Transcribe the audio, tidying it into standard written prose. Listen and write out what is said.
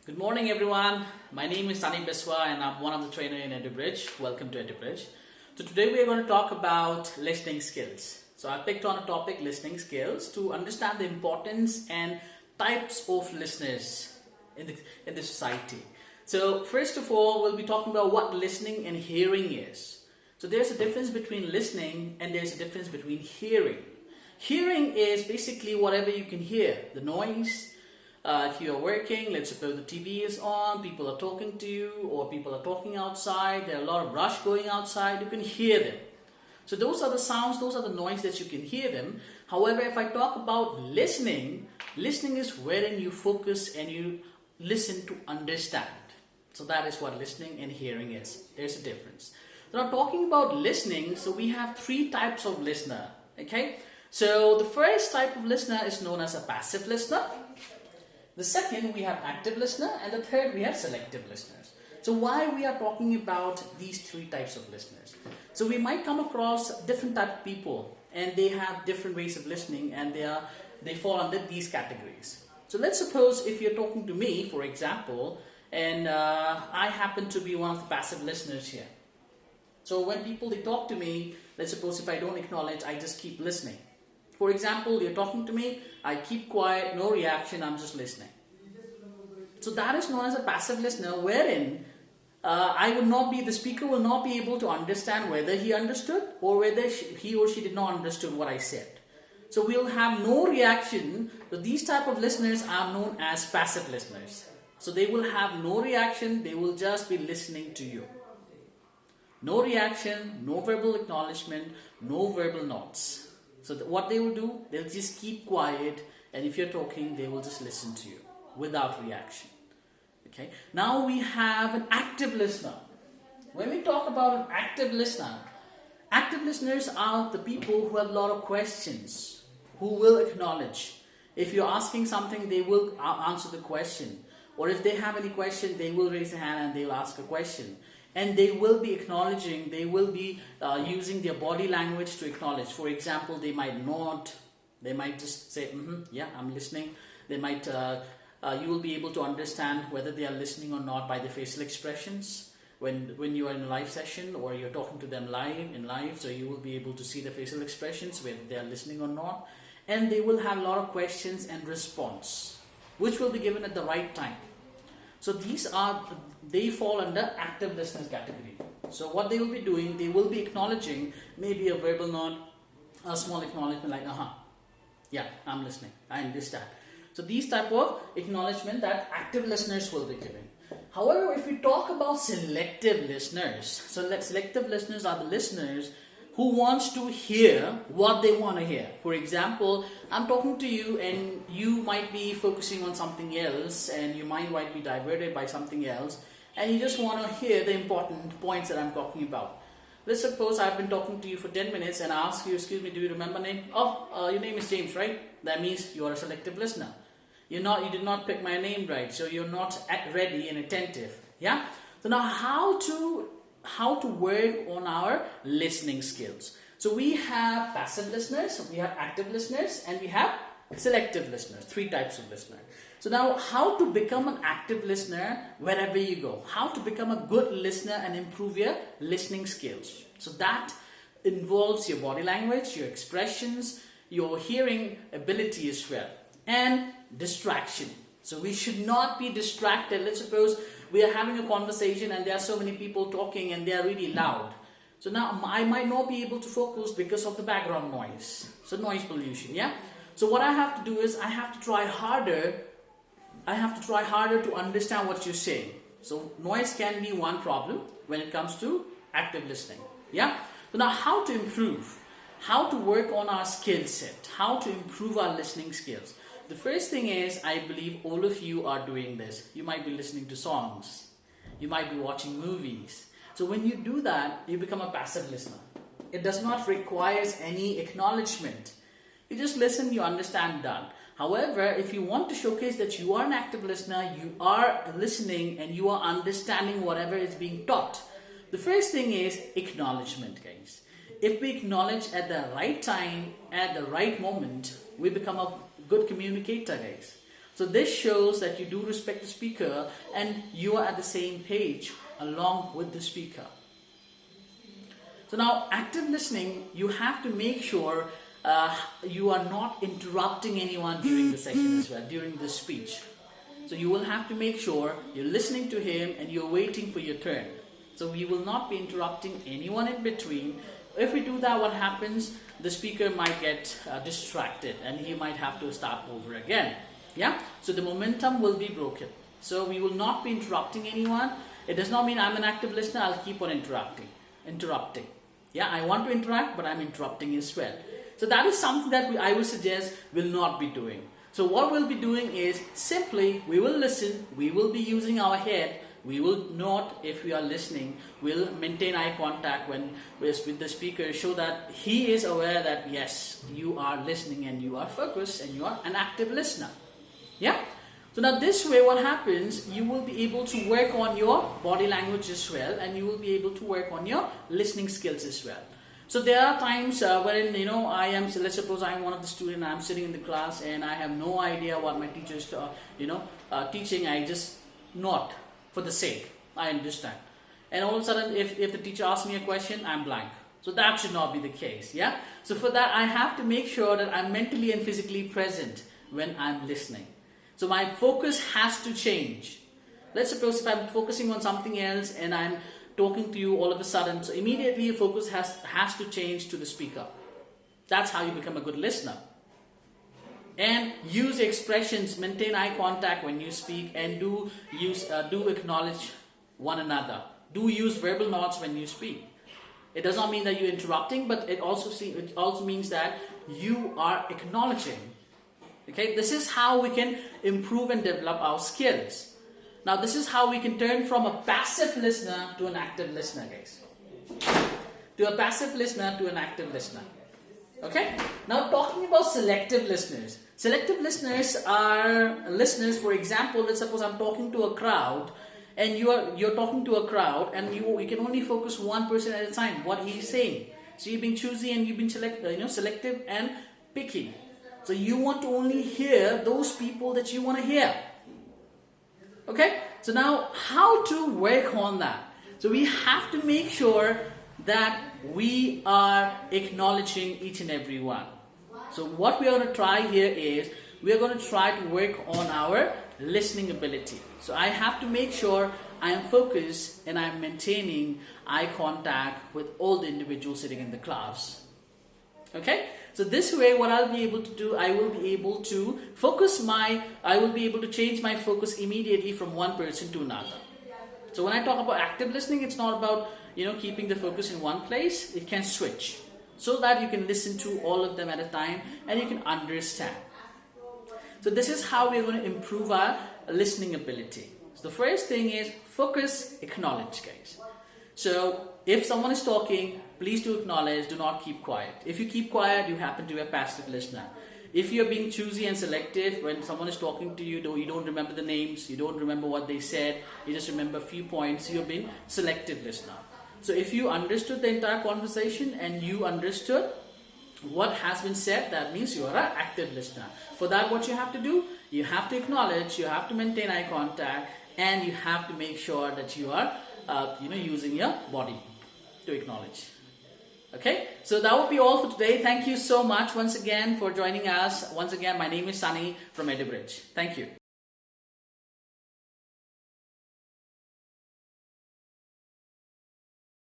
Good morning, everyone. My name is Sunny Biswa, and I'm one of the trainer in EduBridge. Welcome to EduBridge. So today we are going to talk about listening skills. So I picked on a topic, listening skills, to understand the importance and types of listeners in the society. So first of all, we'll be talking about what listening and hearing is. So there's a difference between listening and there's a difference between hearing. Hearing is basically whatever you can hear, the noise. If you're working, let's suppose the TV is on, people are talking to you, or people are talking outside, there are a lot of rush going outside, you can hear them. So those are the sounds, those are the noise that you can hear them. However, if I talk about listening, listening is wherein you focus and you listen to understand. So that is what listening and hearing is. There's a difference. So now talking about listening, so we have three types of listener. Okay? So the first type of listener is known as a passive listener. The second, we have active listener, and the third, we have selective listeners. So why we are talking about these three types of listeners? So we might come across different type of people, and they have different ways of listening, and they fall under these categories. So let's suppose if you're talking to me, for example, and I happen to be one of the passive listeners here. So when people they talk to me, let's suppose if I don't acknowledge, I just keep listening. For example, you're talking to me, I keep quiet, no reaction, I'm just listening. So that is known as a passive listener, wherein the speaker will not be able to understand whether he understood or whether he or she did not understood what I said. So we'll have no reaction. So these type of listeners are known as passive listeners. So they will have no reaction, they will just be listening to you. No reaction, no verbal acknowledgement, no verbal nods. So what they will do, they'll just keep quiet, and if you're talking, they will just listen to you without reaction. Okay. Now we have an active listener. When we talk about an active listeners are the people who have a lot of questions, who will acknowledge. If you're asking something, they will answer the question. Or if they have any question, they will raise their hand and they'll ask a question. And they will be acknowledging, they will be using their body language to acknowledge. For example, they might nod, they might just say, yeah, I'm listening. They might, you will be able to understand whether they are listening or not by the facial expressions. When you are in a live session or you're talking to them live, so you will be able to see the facial expressions, whether they are listening or not. And they will have a lot of questions and response, which will be given at the right time. So they fall under active listeners category. So what they will be doing, they will be acknowledging maybe a verbal nod, a small acknowledgement like, yeah, I'm listening, I understand. So these type of acknowledgement that active listeners will be giving. However, if we talk about selective listeners, so selective listeners are the listeners who wants to hear what they want to hear. For example, I'm talking to you and you might be focusing on something else and your mind might be diverted by something else and you just want to hear the important points that I'm talking about. Let's suppose I've been talking to you for 10 minutes and I ask you, excuse me, do you remember name? Your name is James, right? That means you are a selective listener. You did not pick my name right, so you're not ready and attentive. Yeah? So now how to work on our listening skills. So we have passive listeners, we have active listeners, and we have selective listeners, three types of listener. So now how to become an active listener wherever you go. How to become a good listener and improve your listening skills. So that involves your body language, your expressions, your hearing ability as well, and distraction. So we should not be distracted. Let's suppose we are having a conversation and there are so many people talking and they are really loud. So now I might not be able to focus because of the background noise. So noise pollution, yeah? So what I have to do is I have to try harder to understand what you're saying. So noise can be one problem when it comes to active listening, yeah? So now how to improve? How to work on our skill set? How to improve our listening skills? The first thing is, I believe all of you are doing this. You might be listening to songs. You might be watching movies. So when you do that, you become a passive listener. It does not require any acknowledgement. You just listen, you understand, done. However, if you want to showcase that you are an active listener, you are listening and you are understanding whatever is being taught. The first thing is acknowledgement, guys. If we acknowledge at the right time, at the right moment, we become a good communicator, guys. So this shows that you do respect the speaker and you are at the same page along with the speaker. So now, active listening, you have to make sure you are not interrupting anyone during the session as well, during the speech. So you will have to make sure you're listening to him and you're waiting for your turn. So we will not be interrupting anyone in between. If we do that, what happens? The speaker might get distracted and he might have to start over again. Yeah? So the momentum will be broken. So we will not be interrupting anyone. It does not mean I'm an active listener, I'll keep on interrupting. Yeah, I want to interact, but I'm interrupting as well. So that is something that I would suggest will not be doing. So what we'll be doing is simply we will listen, we will be using our head, we will not, if we are listening, we'll maintain eye contact with the speaker, show that he is aware that yes, you are listening and you are focused and you are an active listener. Yeah? So now this way what happens, you will be able to work on your body language as well, and you will be able to work on your listening skills as well. So there are times wherein, so let's suppose I'm one of the students, I'm sitting in the class and I have no idea what my teacher is teaching. I just nod for the sake, I understand. And all of a sudden, if the teacher asks me a question, I'm blank. So that should not be the case, yeah? So for that, I have to make sure that I'm mentally and physically present when I'm listening. So my focus has to change. Let's suppose if I'm focusing on something else and I'm talking to you all of a sudden, so immediately your focus has to change to the speaker. That's how you become a good listener. And use expressions, maintain eye contact when you speak, and do acknowledge one another. Do use verbal nods when you speak. It does not mean that you're interrupting, but it also means that you are acknowledging. Okay, this is how we can improve and develop our skills. Now, this is how we can turn from a passive listener to an active listener, guys. To a passive listener to an active listener. Okay? Now, talking about selective listeners. Selective listeners are listeners, for example, let's suppose I'm talking to a crowd, and you're talking to a crowd, and you can only focus one person at a time, what he's saying. So you've been choosy and you've been selective and picky. So you want to only hear those people that you want to hear. Okay? So now, how to work on that? So we have to make sure that we are acknowledging each and every one. So what we are going to try here is, we are going to try to work on our listening ability. So I have to make sure I am focused and I am maintaining eye contact with all the individuals sitting in the class. Okay? So this way, what I'll be able to do, I will be able to change my focus immediately from one person to another. So when I talk about active listening, it's not about, keeping the focus in one place. It can switch so that you can listen to all of them at a time and you can understand. So this is how we're going to improve our listening ability. So the first thing is focus, acknowledge, guys. So if someone is talking, please do acknowledge, do not keep quiet. If you keep quiet, you happen to be a passive listener. If you're being choosy and selective, when someone is talking to you, you don't remember the names, you don't remember what they said, you just remember a few points, you're being selective listener. So if you understood the entire conversation and you understood what has been said, that means you are an active listener. For that, what you have to do, you have to acknowledge, you have to maintain eye contact, and you have to make sure that you are using your body to acknowledge. Okay, so that would be all for today. Thank you so much once again for joining us. Once again, my name is Sunny from EduBridge. Thank you.